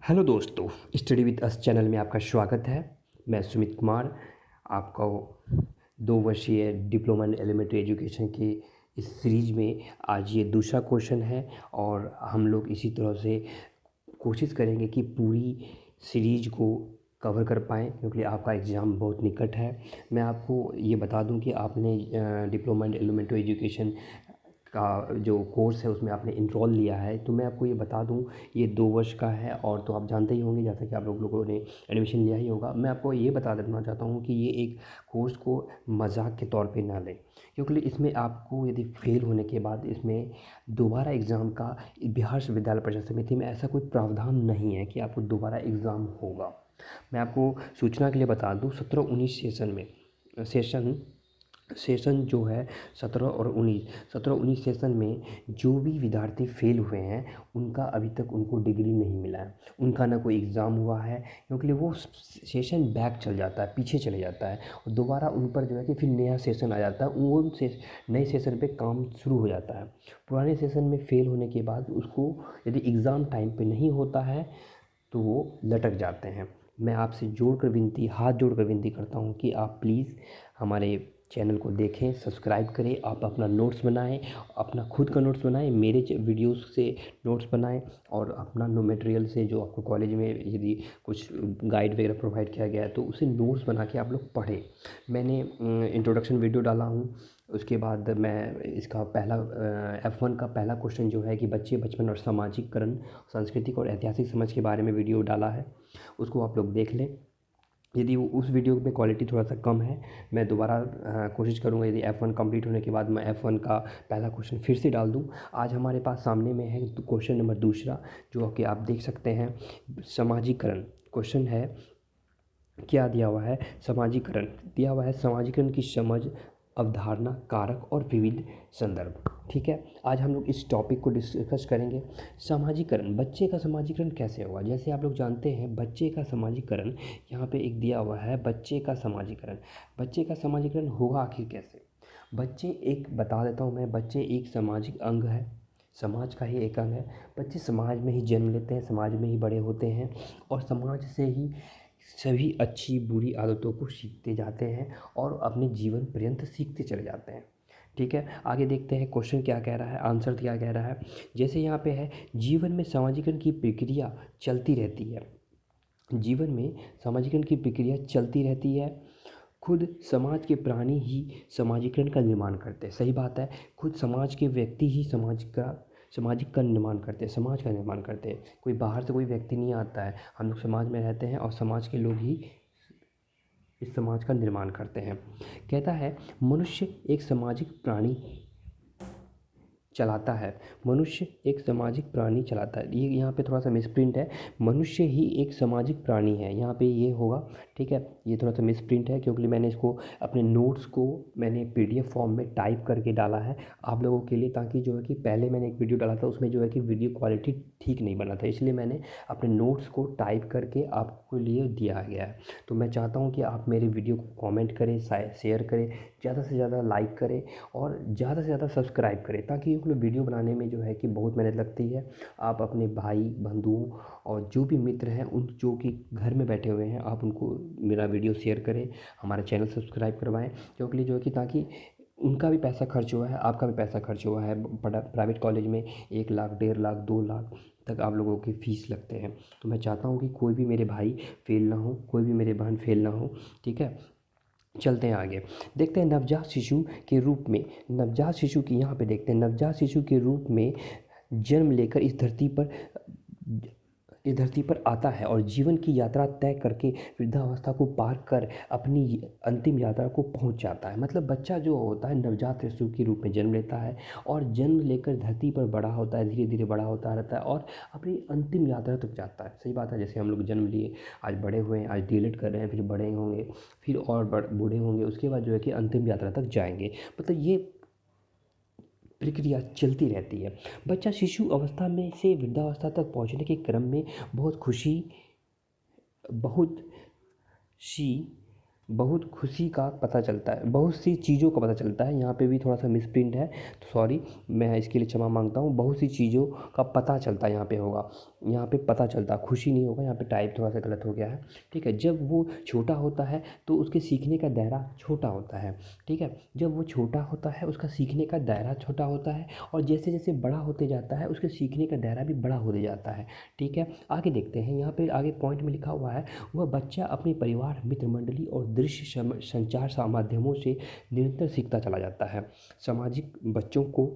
Hello दोस्तों, study with us channel में आपका स्वागत है। मैं सुमित कुमार आपका 2 वर्षीय डिप्लोमा इन एलिमेंट्री एजुकेशन के इस सीरीज में आज ये दूसरा क्वेश्चन है और हम लोग इसी तरह से कोशिश करेंगे कि पूरी सीरीज को कवर कर पाएँ क्योंकि आपका एग्ज़ाम बहुत निकट है। मैं आपको ये बता दूं कि आपने डिप्लोमा इन एलिमेंट्री एजुकेशन का जो कोर्स है उसमें आपने इनरोल लिया है, तो मैं आपको ये बता दूं ये 2 वर्ष का है और तो आप जानते ही होंगे जैसा कि आप लोगों ने एडमिशन लिया ही होगा। मैं आपको ये बता देना चाहता हूँ कि ये एक कोर्स को मजाक के तौर पे ना लें क्योंकि इसमें आपको यदि फेल होने के बाद इसमें दोबारा एग्ज़ाम का बिहार विद्यालय परीक्षा समिति में ऐसा कोई प्रावधान नहीं है कि आपको दोबारा एग्ज़ाम होगा। मैं आपको सूचना के लिए बता दूं 17-19 सेशन जो है 17 और 19 सेशन में जो भी विद्यार्थी फेल हुए हैं उनका अभी तक उनको डिग्री नहीं मिला है, उनका ना कोई एग्ज़ाम हुआ है क्योंकि वो सेशन बैक चल जाता है, पीछे चले जाता है और दोबारा उन पर जो है कि फिर नया सेशन आ जाता है, वो नए सेशन पे काम शुरू हो जाता है। पुराने सेशन में फेल होने के बाद उसको यदि एग्ज़ाम टाइम पे नहीं होता है तो वो लटक जाते हैं। मैं आपसे हाथ जोड़कर विनती करता हूँ कि आप प्लीज़ हमारे चैनल को देखें, सब्सक्राइब करें, आप अपना नोट्स बनाएं, अपना खुद का नोट्स बनाएं, मेरे वीडियोस से नोट्स बनाएं और अपना नो मटेरियल से जो आपको कॉलेज में यदि कुछ गाइड वगैरह प्रोवाइड किया गया है तो उसे नोट्स बना के आप लोग पढ़ें। मैंने इंट्रोडक्शन वीडियो डाला हूँ, उसके बाद मैं इसका F1 का पहला क्वेश्चन जो है कि बच्चे बचपन और सामाजिककरण, सांस्कृतिक और ऐतिहासिक समझ के बारे में वीडियो डाला है, उसको आप लोग देख लें। यदि उस वीडियो में क्वालिटी थोड़ा सा कम है, मैं दोबारा कोशिश करूँगा यदि F1 कंप्लीट होने के बाद मैं F1 का पहला क्वेश्चन फिर से डाल दूँ। आज हमारे पास सामने में है क्वेश्चन नंबर दूसरा जो कि आप देख सकते हैं। समाजीकरण क्वेश्चन है, क्या दिया हुआ है? समाजीकरण दिया हुआ है, समाजीकरण की समझ, अवधारणा, कारक और विविध संदर्भ। ठीक है, आज हम लोग इस टॉपिक को डिस्कस करेंगे। समाजीकरण, बच्चे का समाजीकरण कैसे होगा? जैसे आप लोग जानते हैं बच्चे का समाजीकरण, यहाँ पे एक दिया हुआ है बच्चे का समाजीकरण। बच्चे का समाजीकरण होगा आखिर कैसे? बच्चे एक बता देता हूँ मैं, बच्चे एक सामाजिक अंग है, समाज का ही एक अंग है। बच्चे समाज में ही जन्म लेते हैं, समाज में ही बड़े होते हैं और समाज से ही सभी अच्छी बुरी आदतों को सीखते जाते हैं और अपने जीवन पर्यंत सीखते चले जाते हैं। ठीक है, आगे देखते हैं क्वेश्चन क्या कह रहा है, आंसर क्या कह रहा है। जैसे यहाँ पे है, जीवन में समाजीकरण की प्रक्रिया चलती रहती है। जीवन में समाजीकरण की प्रक्रिया चलती रहती है। खुद समाज के प्राणी ही समाजीकरण का निर्माण करते हैं। सही बात है, खुद समाज के व्यक्ति ही सामाजिक का निर्माण करते हैं, समाज का निर्माण करते हैं। कोई बाहर से कोई व्यक्ति नहीं आता है, हम लोग समाज में रहते हैं और समाज के लोग ही इस समाज का निर्माण करते हैं। कहता है मनुष्य एक सामाजिक प्राणी चलाता है। मनुष्य एक सामाजिक प्राणी चलाता है, ये यहाँ पे थोड़ा सा मिसप्रिंट है, मनुष्य ही एक सामाजिक प्राणी है, यहाँ पे ये होगा। ठीक है, ये थोड़ा सा मिसप्रिंट है क्योंकि मैंने इसको अपने नोट्स को मैंने PDF फॉर्म में टाइप करके डाला है आप लोगों के लिए, ताकि जो है कि पहले मैंने एक वीडियो डाला था उसमें जो है कि वीडियो क्वालिटी ठीक नहीं बना था, इसलिए मैंने अपने नोट्स को टाइप करके आपको लिए दिया गया है। तो मैं चाहता हूँ कि आप मेरे वीडियो को कॉमेंट करें, शेयर करें, ज़्यादा से ज़्यादा लाइक करें और ज़्यादा से ज़्यादा सब्सक्राइब करें, ताकि वीडियो बनाने में जो है कि बहुत मेहनत लगती है। आप अपने भाई बंधुओं और जो भी मित्र हैं उन जो कि घर में बैठे हुए हैं आप उनको मेरा वीडियो शेयर करें, हमारा चैनल सब्सक्राइब करवाएं, क्योंकि जो है कि ताकि उनका भी पैसा खर्च हुआ है, आपका भी पैसा खर्च हुआ है। प्राइवेट कॉलेज में 1 लाख, 1.5 लाख, 2 लाख तक आप लोगों की फ़ीस लगते हैं। तो मैं चाहता हूँ कि कोई भी मेरे भाई फेल ना हो, कोई भी मेरे बहन फेल ना हो। ठीक है, चलते हैं आगे, देखते हैं नवजात शिशु के रूप में, नवजात शिशु की यहाँ पे देखते हैं, नवजात शिशु के रूप में जन्म लेकर इस धरती पर आता है और जीवन की यात्रा तय करके वृद्धावस्था को पार कर अपनी अंतिम यात्रा को पहुंच जाता है। मतलब बच्चा जो होता है नवजात शिशु के रूप में जन्म लेता है और जन्म लेकर धरती पर बड़ा होता है, धीरे धीरे बड़ा होता रहता है और अपनी अंतिम यात्रा तक जाता है। सही बात है, जैसे हम लोग जन्म लिए, आज बड़े हुए हैं, आज डीएलएड कर रहे हैं, फिर बड़े होंगे, फिर और बूढ़े होंगे, उसके बाद जो है कि अंतिम यात्रा तक जाएंगे। मतलब ये प्रक्रिया चलती रहती है। बच्चा शिशु अवस्था में से वृद्धावस्था तक पहुंचने के क्रम में बहुत सी बहुत खुशी का पता चलता है, बहुत सी चीज़ों का पता चलता है। यहाँ पे भी थोड़ा सा मिसप्रिंट है, तो सॉरी, मैं इसके लिए क्षमा मांगता हूँ। बहुत सी चीज़ों का पता चलता है यहाँ पे होगा, यहाँ पे पता चलता, खुशी नहीं होगा, यहाँ पे टाइप थोड़ा सा गलत हो गया है। ठीक है, जब वो छोटा होता है तो उसके सीखने का दायरा छोटा होता है। ठीक है, जब वो छोटा होता है उसका सीखने का दायरा छोटा होता है, और जैसे जैसे बड़ा होते जाता है उसके सीखने का दायरा भी बड़ा होते जाता है। ठीक है, आगे देखते हैं, यहाँ पे आगे पॉइंट में लिखा हुआ है, वह बच्चा अपने परिवार, मित्र मंडली और दृश्य संचार माध्यमों से निरंतर सीखता चला जाता है। सामाजिक बच्चों को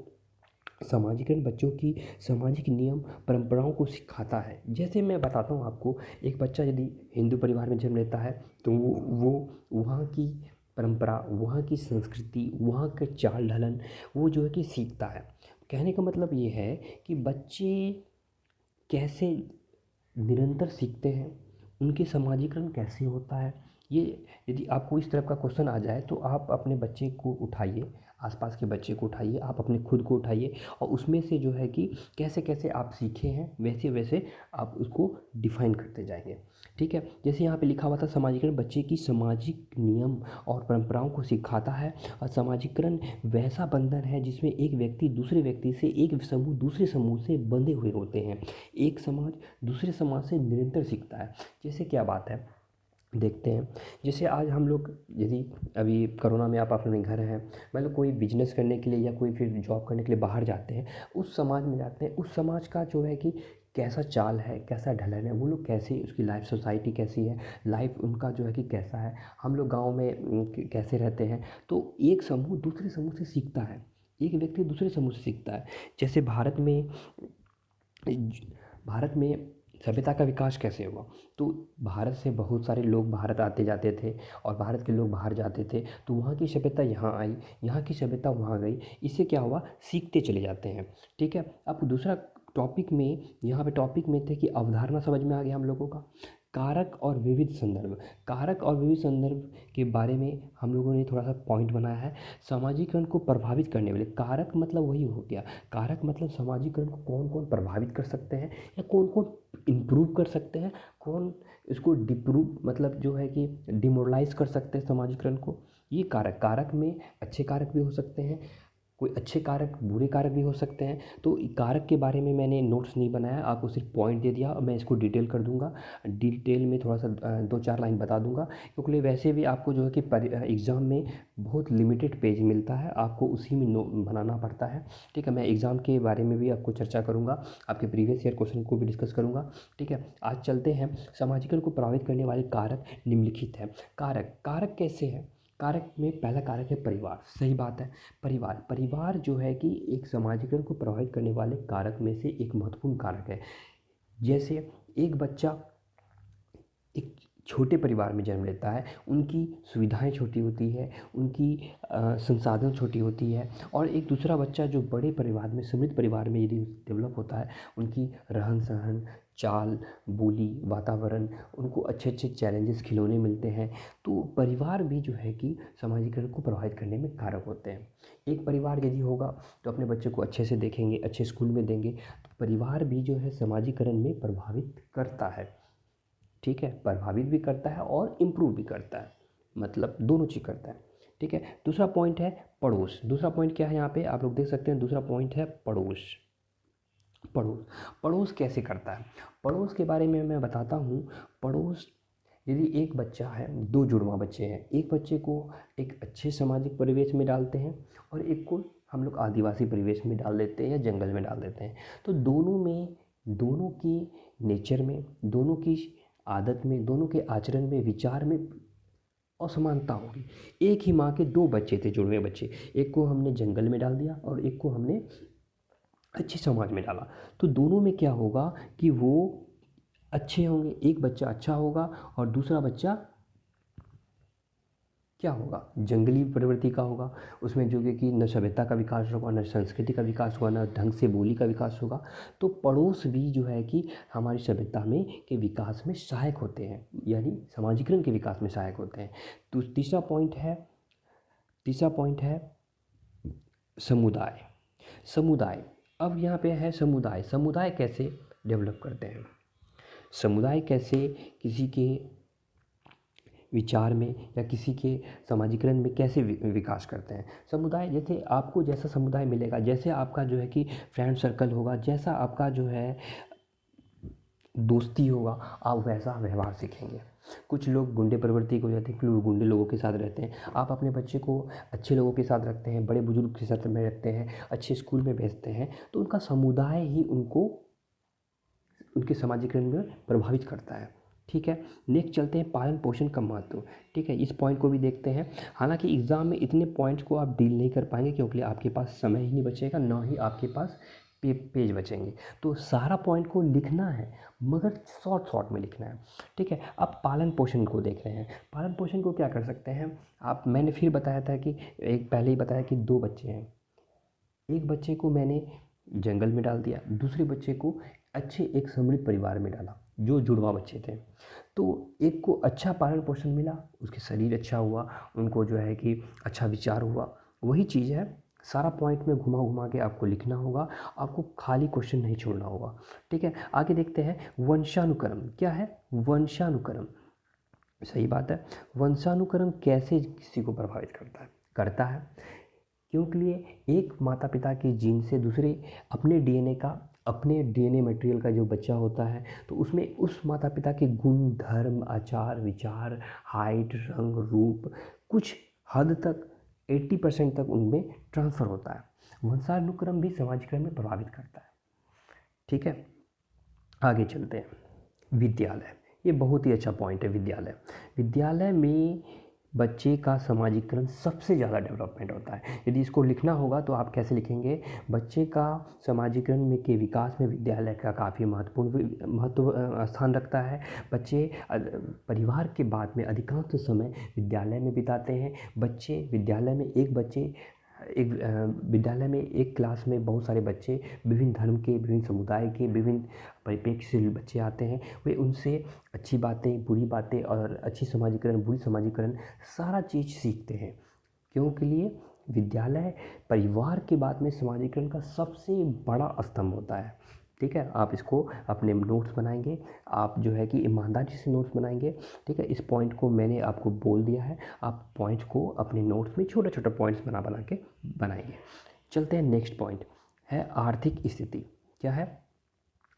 सामाजिकरण बच्चों की सामाजिक नियम परंपराओं को सिखाता है। जैसे मैं बताता हूँ आपको, एक बच्चा यदि हिंदू परिवार में जन्म लेता है तो वो वहाँ की परंपरा, वहाँ की संस्कृति, वहाँ के चाल ढलन वो जो है कि सीखता है। कहने का मतलब ये है कि बच्चे कैसे निरंतर सीखते हैं, उनके समाजीकरण कैसे होता है। ये यदि आपको इस तरह का क्वेश्चन आ जाए तो आप अपने बच्चे को उठाइए, आसपास के बच्चे को उठाइए, आप अपने खुद को उठाइए, और उसमें से जो है कि कैसे कैसे आप सीखे हैं वैसे वैसे आप उसको डिफाइन करते जाएंगे। ठीक है, जैसे यहाँ पे लिखा हुआ था, समाजीकरण बच्चे की सामाजिक नियम और परंपराओं को सिखाता है। और सामाजिकरण वैसा बंधन है जिसमें एक व्यक्ति दूसरे व्यक्ति से, एक समूह दूसरे समूह से बंधे हुए होते हैं। एक समाज दूसरे समाज से निरंतर सीखता है। जैसे क्या बात है, देखते हैं। जैसे आज हम लोग यदि अभी कोरोना में आप अपने घर हैं, मतलब कोई बिजनेस करने के लिए या कोई फिर जॉब करने के लिए बाहर जाते हैं, उस समाज में जाते हैं, उस समाज का जो है कि कैसा चाल है, कैसा ढलन है, वो लोग कैसे, उसकी लाइफ सोसाइटी कैसी है, लाइफ उनका जो है कि कैसा है, हम लोग गांव में कैसे रहते हैं। तो एक समूह दूसरे समूह से सीखता है, एक व्यक्ति दूसरे समूह से सीखता है। जैसे भारत में सभ्यता का विकास कैसे हुआ, तो भारत से बहुत सारे लोग भारत आते जाते थे, और भारत के लोग बाहर जाते थे, तो वहाँ की सभ्यता यहाँ आई, यहाँ की सभ्यता वहाँ गई। इससे क्या हुआ, सीखते चले जाते हैं। ठीक है, अब दूसरा टॉपिक में, यहाँ पे टॉपिक में थे कि अवधारणा समझ में आ गया हम लोगों का। कारक और विविध संदर्भ, कारक और विविध संदर्भ के बारे में हम लोगों ने थोड़ा सा पॉइंट बनाया है। सामाजिकरण को प्रभावित करने वाले कारक, मतलब वही हो गया, कारक मतलब सामाजिकरण को कौन कौन प्रभावित कर सकते हैं, या कौन कौन इम्प्रूव कर सकते हैं, कौन इसको डिप्रूव मतलब जो है कि डिमोरलाइज कर सकते हैं सामाजिकरण को। ये कारक, कारक में अच्छे कारक भी हो सकते हैं, कोई अच्छे कारक बुरे कारक भी हो सकते हैं। तो कारक के बारे में मैंने नोट्स नहीं बनाया, आपको सिर्फ पॉइंट दे दिया, और मैं इसको डिटेल कर दूंगा, डिटेल में थोड़ा सा 2-4 लाइन बता दूंगा, क्योंकि वैसे भी आपको जो है कि एग्ज़ाम में बहुत लिमिटेड पेज मिलता है, आपको उसी में बनाना पड़ता है। ठीक है, मैं एग्ज़ाम के बारे में भी आपको चर्चा करूँगा, आपके प्रीवियस ईयर क्वेश्चन को भी डिस्कस करूँगा। ठीक है, आज चलते हैं। सामाजिकरण को प्रभावित करने वाले कारक निम्नलिखित हैं। कारक, कारक कैसे हैं, कारक में पहला कारक है परिवार। सही बात है, परिवार, परिवार जो है कि एक सामाजिकरण को प्रभावित करने वाले कारक में से एक महत्वपूर्ण कारक है। जैसे एक बच्चा एक छोटे परिवार में जन्म लेता है, उनकी सुविधाएं छोटी होती है, उनकी संसाधन छोटी होती है, और एक दूसरा बच्चा जो बड़े परिवार में, समृद्ध परिवार में यदि डेवलप होता है, उनकी रहन सहन, चाल बोली, वातावरण, उनको अच्छे अच्छे चैलेंजेस, खिलौने मिलते हैं। तो परिवार भी जो है कि सामाजिकरण को प्रभावित करने में कारक होते हैं। एक परिवार यदि होगा तो अपने बच्चे को अच्छे से देखेंगे, अच्छे स्कूल में देंगे, तो परिवार भी जो है सामाजिकरण में प्रभावित करता है। ठीक है, प्रभावित भी करता है और इम्प्रूव भी करता है, मतलब दोनों चीज़ करता है। ठीक है, दूसरा पॉइंट है पड़ोस। दूसरा पॉइंट क्या है, यहाँ पे आप लोग देख सकते हैं, दूसरा पॉइंट है पड़ोस। पड़ोस, पड़ोस कैसे करता है, पड़ोस के बारे में मैं बताता हूँ। पड़ोस, यदि एक बच्चा है, दो जुड़वा बच्चे हैं, एक बच्चे को एक अच्छे सामाजिक परिवेश में डालते हैं, और एक को हम लोग आदिवासी परिवेश में डाल देते हैं या जंगल में डाल देते हैं, तो दोनों में, दोनों की नेचर में, दोनों की आदत में, दोनों के आचरण में, विचार में असमानता होगी। एक ही माँ के दो बच्चे थे, जुड़वे बच्चे, एक को हमने जंगल में डाल दिया और एक को हमने अच्छे समाज में डाला, तो दोनों में क्या होगा कि वो अच्छे होंगे, एक बच्चा अच्छा होगा और दूसरा बच्चा क्या होगा, जंगली प्रवृत्ति का होगा। उसमें जो कि न सभ्यता का विकास होगा, न संस्कृति का विकास होगा, न ढंग से बोली का विकास होगा। तो पड़ोस भी जो है कि हमारी सभ्यता में के विकास में सहायक होते हैं, यानी सामाजिकरण के विकास में सहायक होते हैं। तो तीसरा पॉइंट है समुदाय। समुदाय, अब यहाँ पे है समुदाय। समुदाय कैसे डेवलप करते हैं, समुदाय कैसे किसी के विचार में या किसी के समाजीकरण में कैसे विकास करते हैं। समुदाय जैसे आपको जैसा समुदाय मिलेगा, जैसे आपका जो है कि फ्रेंड सर्कल होगा, जैसा आपका जो है दोस्ती होगा, आप वैसा व्यवहार सीखेंगे। कुछ लोग गुंडे प्रवृत्ति को हो जाते हैं, कुछ लोग गुंडे लोगों के साथ रहते हैं। आप अपने बच्चे को अच्छे लोगों के साथ रखते हैं, बड़े बुजुर्ग के साथ में रखते हैं, अच्छे स्कूल में भेजते हैं, तो उनका समुदाय ही उनको उनके समाजीकरण में प्रभावित करता है। ठीक है, नेक्स्ट चलते हैं पालन पोषण का महत्व। ठीक है, इस पॉइंट को भी देखते हैं। हालांकि एग्ज़ाम में इतने पॉइंट्स को आप डील नहीं कर पाएंगे क्योंकि आपके पास समय ही नहीं बचेगा, ना ही आपके पास पेज बचेंगे। तो सारा पॉइंट को लिखना है मगर शॉर्ट में लिखना है। ठीक है, अब पालन पोषण को देख रहे हैं। पालन पोषण को क्या कर सकते हैं आप, मैंने फिर बताया था कि एक पहले ही बताया कि 2 बच्चे हैं। एक बच्चे को मैंने जंगल में डाल दिया, दूसरे बच्चे को अच्छे एक समृद्ध परिवार में डाला जो जुड़वा बच्चे थे। तो एक को अच्छा पालन पोषण मिला, उसके शरीर अच्छा हुआ, उनको जो है कि अच्छा विचार हुआ। वही चीज़ है, सारा पॉइंट में घुमा घुमा के आपको लिखना होगा, आपको खाली क्वेश्चन नहीं छोड़ना होगा। ठीक है, आगे देखते हैं वंशानुक्रम क्या है। वंशानुक्रम, सही बात है, वंशानुक्रम कैसे किसी को प्रभावित करता है क्योंकि लिए एक माता पिता के जीन से दूसरे अपने डीएनए मटेरियल का जो बच्चा होता है, तो उसमें उस माता पिता के गुण, धर्म, आचार, विचार, हाइट, रंग, रूप कुछ हद तक 80% तक उनमें ट्रांसफ़र होता है। वंशानुक्रम भी समाजीकरण में प्रभावित करता है। ठीक है, आगे चलते हैं। विद्यालय, ये बहुत ही अच्छा पॉइंट है। विद्यालय में बच्चे का समाजीकरण सबसे ज़्यादा डेवलपमेंट होता है। यदि इसको लिखना होगा तो आप कैसे लिखेंगे, बच्चे का समाजीकरण में के विकास में विद्यालय का काफ़ी महत्व स्थान रखता है। बच्चे परिवार के बाद में अधिकांश समय विद्यालय में बिताते हैं। विद्यालय में एक क्लास में बहुत सारे बच्चे, विभिन्न धर्म के, विभिन्न समुदाय के, विभिन्न परिप्रेक्ष्य से बच्चे आते हैं। वे उनसे अच्छी बातें, बुरी बातें और अच्छी समाजीकरण, बुरी समाजीकरण सारा चीज़ सीखते हैं। क्यों के लिए विद्यालय परिवार के बाद में समाजीकरण का सबसे बड़ा स्तंभ होता है। ठीक है, आप इसको अपने नोट्स बनाएंगे, आप जो है कि ईमानदारी से नोट्स बनाएंगे। ठीक है, इस पॉइंट को मैंने आपको बोल दिया है, आप पॉइंट्स को अपने नोट्स में छोटे छोटे पॉइंट्स बना के बनाएंगे। चलते हैं, नेक्स्ट पॉइंट है आर्थिक स्थिति। क्या है,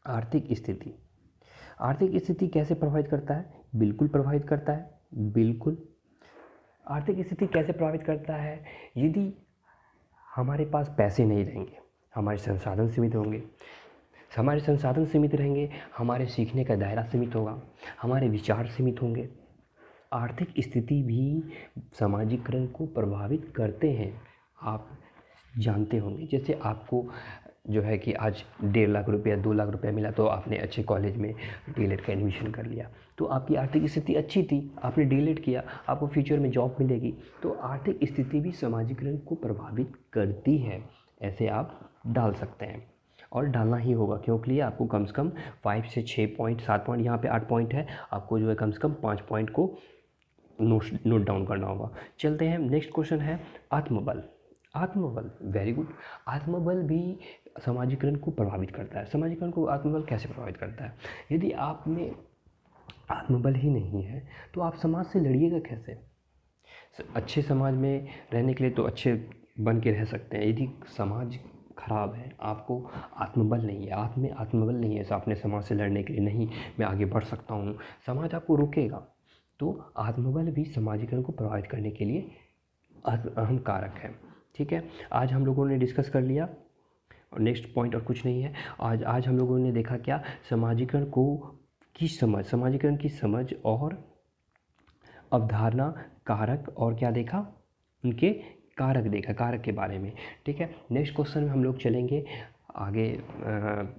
आर्थिक स्थिति। आर्थिक स्थिति कैसे प्रभावित करता है, बिल्कुल प्रभावित करता है, बिल्कुल। आर्थिक स्थिति कैसे प्रभावित करता है, यदि हमारे पास पैसे नहीं रहेंगे, हमारे संसाधन सीमित होंगे, हमारे सीखने का दायरा सीमित होगा, हमारे विचार सीमित होंगे। आर्थिक स्थिति भी समाजीकरण को प्रभावित करते हैं, आप जानते होंगे। जैसे आपको जो है कि आज 1.5 लाख रुपया, 2 लाख रुपया मिला तो आपने अच्छे कॉलेज में डीएलएड का एडमिशन कर लिया, तो आपकी आर्थिक स्थिति अच्छी थी, आपने डीएलएड किया, आपको फ्यूचर में जॉब मिलेगी। तो आर्थिक स्थिति भी समाजीकरण को प्रभावित करती है, ऐसे आप डाल सकते हैं और डालना ही होगा क्योंकि आपको कम से कम 5 से 6 पॉइंट, 7 पॉइंट, यहाँ पे 8 पॉइंट है, आपको जो है कम से कम 5 पॉइंट को नोट डाउन करना होगा। चलते हैं, नेक्स्ट क्वेश्चन है आत्मबल। Very good. आत्मबल भी समाजीकरण को प्रभावित करता है। समाजीकरण को आत्मबल कैसे प्रभावित करता है, यदि आप में आत्मबल ही नहीं है तो आप समाज से लड़िएगा कैसे। अच्छे समाज में रहने के लिए तो अच्छे बन के रह सकते हैं, यदि समाज खराब है, आपको आत्मबल नहीं है, आप में आत्मबल नहीं है, अपने समाज से लड़ने के लिए नहीं मैं आगे बढ़ सकता हूँ, समाज आपको रोकेगा। तो आत्मबल भी समाजीकरण को प्रभावित करने के लिए अहम कारक है। ठीक है, आज हम लोगों ने डिस्कस कर लिया और नेक्स्ट पॉइंट और कुछ नहीं है। आज हम लोगों ने देखा क्या, समाजीकरण की समझ और अवधारणा, कारक, और क्या देखा, उनके कारक देखा, कारक के बारे में। ठीक है, नेक्स्ट क्वेश्चन में हम लोग चलेंगे आगे,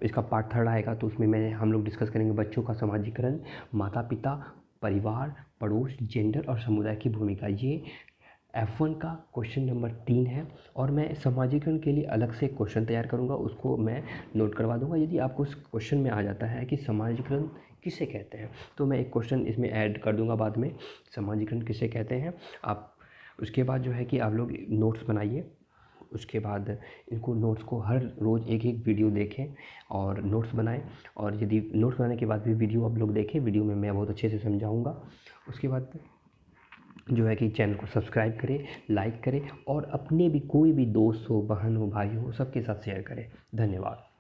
इसका पार्ट 3 आएगा तो उसमें हम लोग डिस्कस करेंगे बच्चों का समाजीकरण, माता पिता, परिवार, पड़ोस, जेंडर और समुदाय की भूमिका। ये F1 का क्वेश्चन नंबर 3 है और मैं समाजीकरण के लिए अलग से क्वेश्चन तैयार करूँगा, उसको मैं नोट करवा दूँगा। यदि आपको उस क्वेश्चन में आ जाता है कि समाजीकरण किसे कहते हैं तो मैं एक क्वेश्चन इसमें ऐड कर दूँगा बाद में, समाजीकरण किसे कहते हैं। आप उसके बाद जो है कि आप लोग नोट्स बनाइए, उसके बाद इनको नोट्स को हर रोज़ एक वीडियो देखें और नोट्स बनाएं, और यदि नोट्स बनाने के बाद भी वीडियो आप लोग देखें, वीडियो में मैं बहुत अच्छे से समझाऊंगा। उसके बाद जो है कि चैनल को सब्सक्राइब करें, लाइक करें और अपने भी कोई भी दोस्त हो, बहन हो, भाई हो, सबके साथ शेयर करें। धन्यवाद।